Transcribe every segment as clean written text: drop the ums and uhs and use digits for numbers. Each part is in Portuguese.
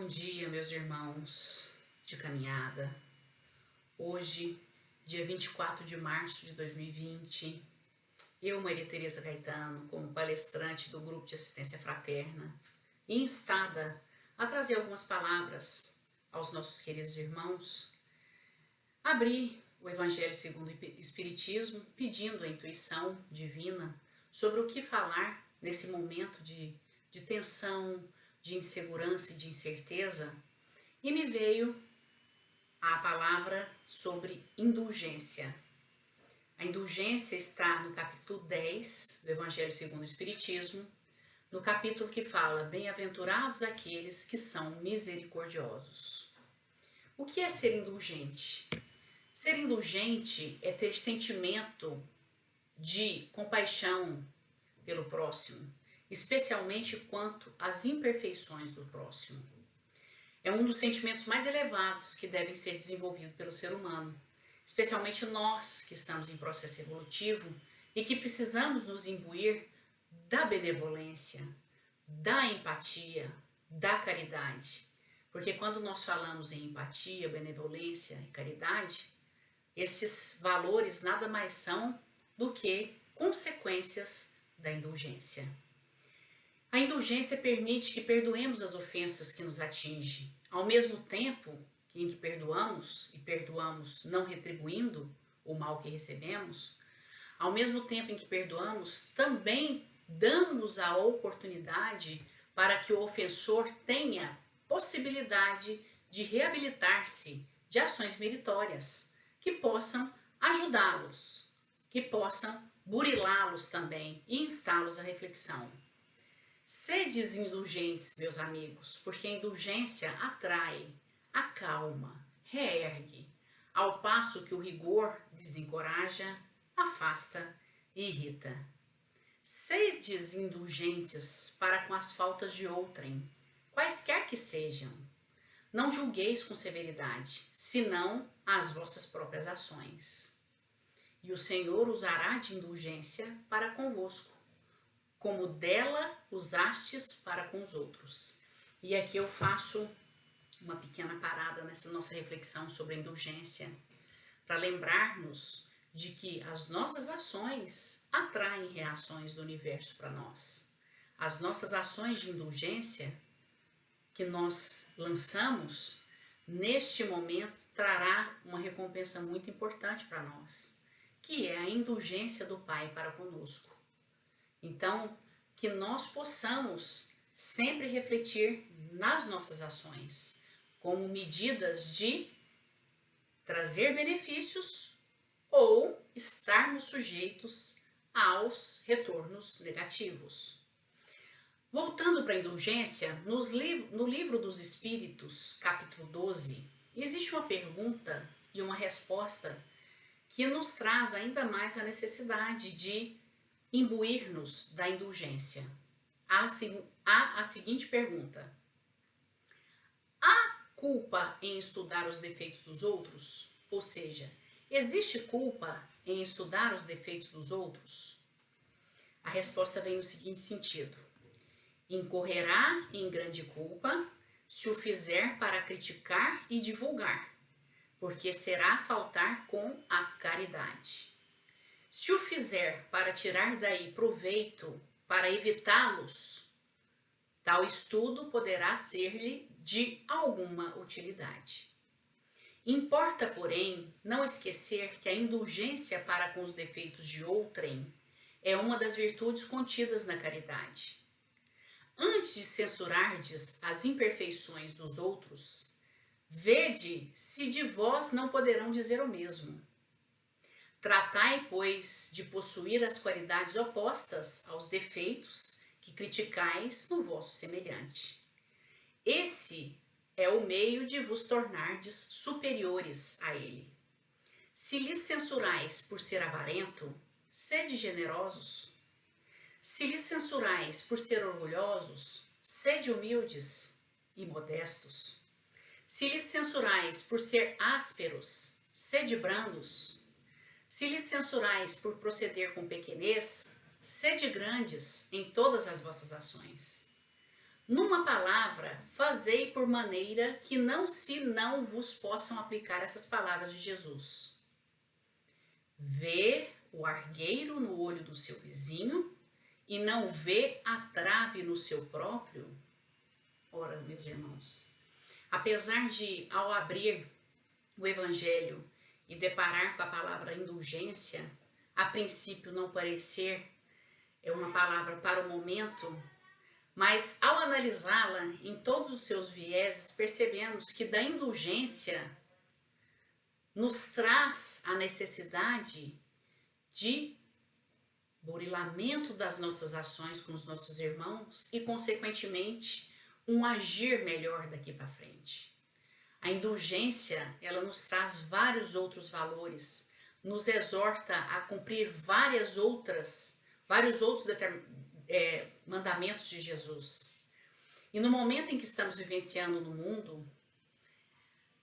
Bom dia, meus irmãos de caminhada. Hoje, dia 24 de março de 2020, eu, Maria Tereza Caetano, como palestrante do Grupo de Assistência Fraterna, e instada a trazer algumas palavras aos nossos queridos irmãos, abri o Evangelho segundo o Espiritismo, pedindo a intuição divina sobre o que falar nesse momento de tensão, de insegurança e de incerteza, e me veio a palavra sobre indulgência. A indulgência está no capítulo 10 do Evangelho segundo o Espiritismo, no capítulo que fala: bem-aventurados aqueles que são misericordiosos. O que é ser indulgente? Ser indulgente é ter sentimento de compaixão pelo próximo, especialmente quanto às imperfeições do próximo. É um dos sentimentos mais elevados que devem ser desenvolvidos pelo ser humano, especialmente nós que estamos em processo evolutivo e que precisamos nos imbuir da benevolência, da empatia, da caridade. Porque quando nós falamos em empatia, benevolência e caridade, esses valores nada mais são do que consequências da indulgência. A indulgência permite que perdoemos as ofensas que nos atingem, ao mesmo tempo em que perdoamos, e perdoamos não retribuindo o mal que recebemos, ao mesmo tempo em que perdoamos, também damos a oportunidade para que o ofensor tenha possibilidade de reabilitar-se de ações meritórias que possam ajudá-los, que possam burilá-los também e instá-los à reflexão. Sedes indulgentes, meus amigos, porque a indulgência atrai, acalma, reergue, ao passo que o rigor desencoraja, afasta e irrita. Sedes indulgentes para com as faltas de outrem, quaisquer que sejam. Não julgueis com severidade, senão as vossas próprias ações. E o Senhor usará de indulgência para convosco, como dela usastes para com os outros. E aqui eu faço uma pequena parada nessa nossa reflexão sobre a indulgência, para lembrarmos de que as nossas ações atraem reações do universo para nós. As nossas ações de indulgência que nós lançamos, neste momento, trará uma recompensa muito importante para nós, que é a indulgência do Pai para conosco. Então, que nós possamos sempre refletir nas nossas ações como medidas de trazer benefícios ou estarmos sujeitos aos retornos negativos. Voltando para a indulgência, no livro dos Espíritos, capítulo 12, existe uma pergunta e uma resposta que nos traz ainda mais a necessidade de imbuir-nos da indulgência. Há a seguinte pergunta: há culpa em estudar os defeitos dos outros? Ou seja, existe culpa em estudar os defeitos dos outros? A resposta vem no seguinte sentido: incorrerá em grande culpa se o fizer para criticar e divulgar, porque será faltar com a caridade. Se o fizer para tirar daí proveito, para evitá-los, tal estudo poderá ser-lhe de alguma utilidade. Importa, porém, não esquecer que a indulgência para com os defeitos de outrem é uma das virtudes contidas na caridade. Antes de censurardes as imperfeições dos outros, vede se de vós não poderão dizer o mesmo. Tratai, pois, de possuir as qualidades opostas aos defeitos que criticais no vosso semelhante. Esse é o meio de vos tornardes superiores a ele. Se lhe censurais por ser avarento, sede generosos. Se lhe censurais por ser orgulhosos, sede humildes e modestos. Se lhe censurais por ser ásperos, sede brandos. Se lhe censurais por proceder com pequenez, sede grandes em todas as vossas ações. Numa palavra, fazei por maneira que não vos possam aplicar essas palavras de Jesus. Vê o argueiro no olho do seu vizinho e não vê a trave no seu próprio? Ora, meus irmãos, apesar de, ao abrir o Evangelho e deparar com a palavra indulgência, a princípio não parecer uma palavra para o momento, mas ao analisá-la em todos os seus vieses, percebemos que da indulgência nos traz a necessidade de burilamento das nossas ações com os nossos irmãos e, consequentemente, um agir melhor daqui para frente. A indulgência, ela nos traz vários outros valores, nos exorta a cumprir vários outros mandamentos de Jesus. E no momento em que estamos vivenciando no mundo,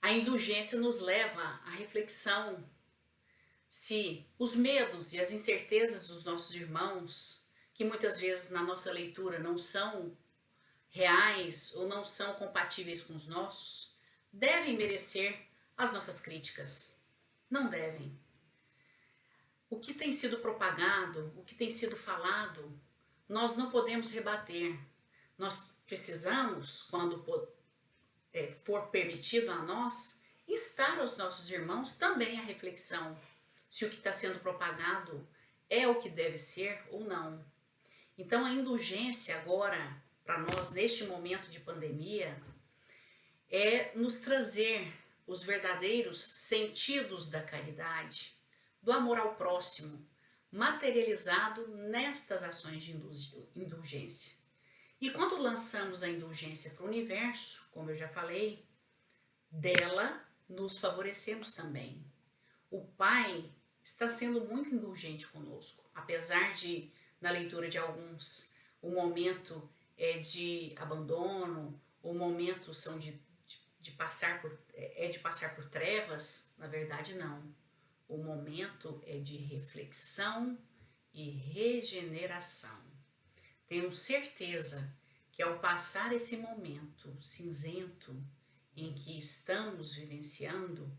a indulgência nos leva à reflexão se os medos e as incertezas dos nossos irmãos, que muitas vezes na nossa leitura não são reais ou não são compatíveis com os nossos, devem merecer as nossas críticas. Não devem. O que tem sido propagado, o que tem sido falado, nós não podemos rebater. Nós precisamos, quando for permitido a nós, instar aos nossos irmãos também a reflexão se o que está sendo propagado é o que deve ser ou não. Então a indulgência agora, para nós neste momento de pandemia, é nos trazer os verdadeiros sentidos da caridade, do amor ao próximo, materializado nestas ações de indulgência. E quando lançamos a indulgência para o universo, como eu já falei, dela nos favorecemos também. O Pai está sendo muito indulgente conosco, apesar de, na leitura de alguns, o momento é de abandono, o momento são de passar por trevas. Na verdade, não. O momento é de reflexão e regeneração. Tenho certeza que ao passar esse momento cinzento em que estamos vivenciando,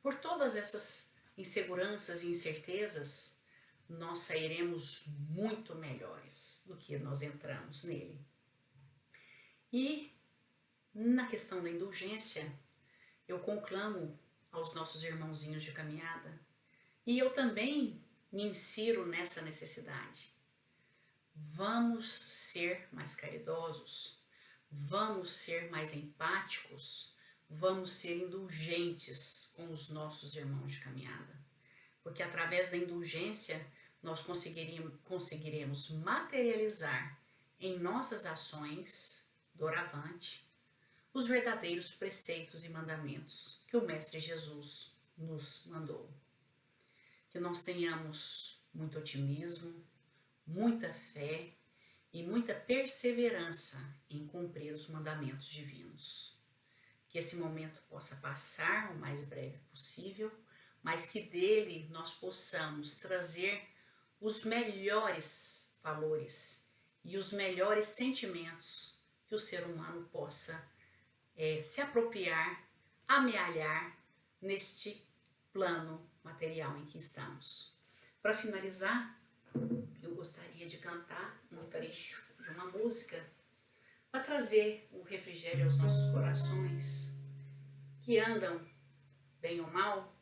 por todas essas inseguranças e incertezas, nós sairemos muito melhores do que nós entramos nele. E na questão da indulgência, eu conclamo aos nossos irmãozinhos de caminhada, e eu também me insiro nessa necessidade. Vamos ser mais caridosos, vamos ser mais empáticos, vamos ser indulgentes com os nossos irmãos de caminhada, porque através da indulgência nós conseguiremos materializar em nossas ações, doravante, os verdadeiros preceitos e mandamentos que o Mestre Jesus nos mandou. Que nós tenhamos muito otimismo, muita fé e muita perseverança em cumprir os mandamentos divinos. Que esse momento possa passar o mais breve possível, mas que dele nós possamos trazer os melhores valores e os melhores sentimentos que o ser humano possa se apropriar, amealhar neste plano material em que estamos. Para finalizar, eu gostaria de cantar um trecho de uma música para trazer o refrigério aos nossos corações que andam, bem ou mal,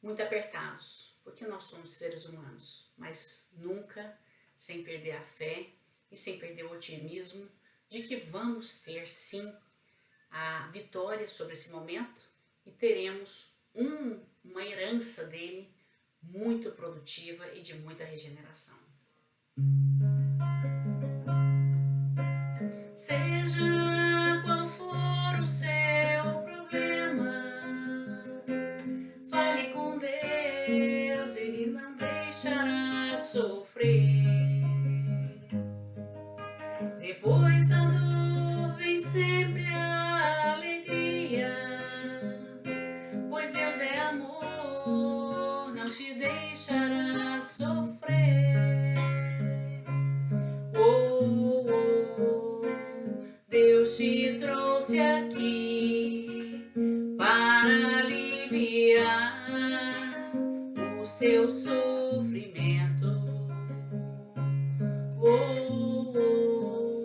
muito apertados, porque nós somos seres humanos, mas nunca sem perder a fé e sem perder o otimismo de que vamos ter sim a vitória sobre esse momento e teremos uma herança dele muito produtiva e de muita regeneração. Seja qual for o seu problema, fale com Deus, Ele não deixará sofrer. Depois da dor vem sempre a alegria, pois Deus é amor, não te deixará sofrer. Oh, oh, oh. trouxe aqui para aliviar o seu sofrimento. Oh, oh.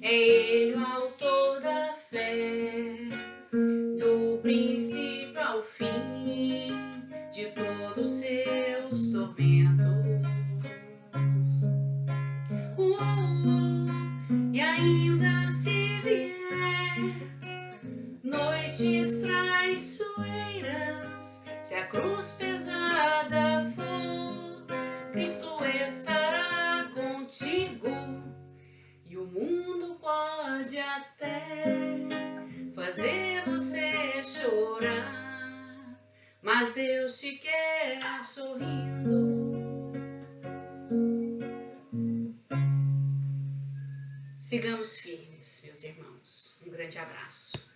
É Ele o autor da fé, do princípio ao fim de todos seus tormentos. Oh, oh. E ainda se vier noites traiçoeiras, se a cruz pesada for, Cristo estará contigo. E o mundo pode até fazer você chorar, mas Deus te quer sorrindo. Sigamos firmes, meus irmãos. Um grande abraço.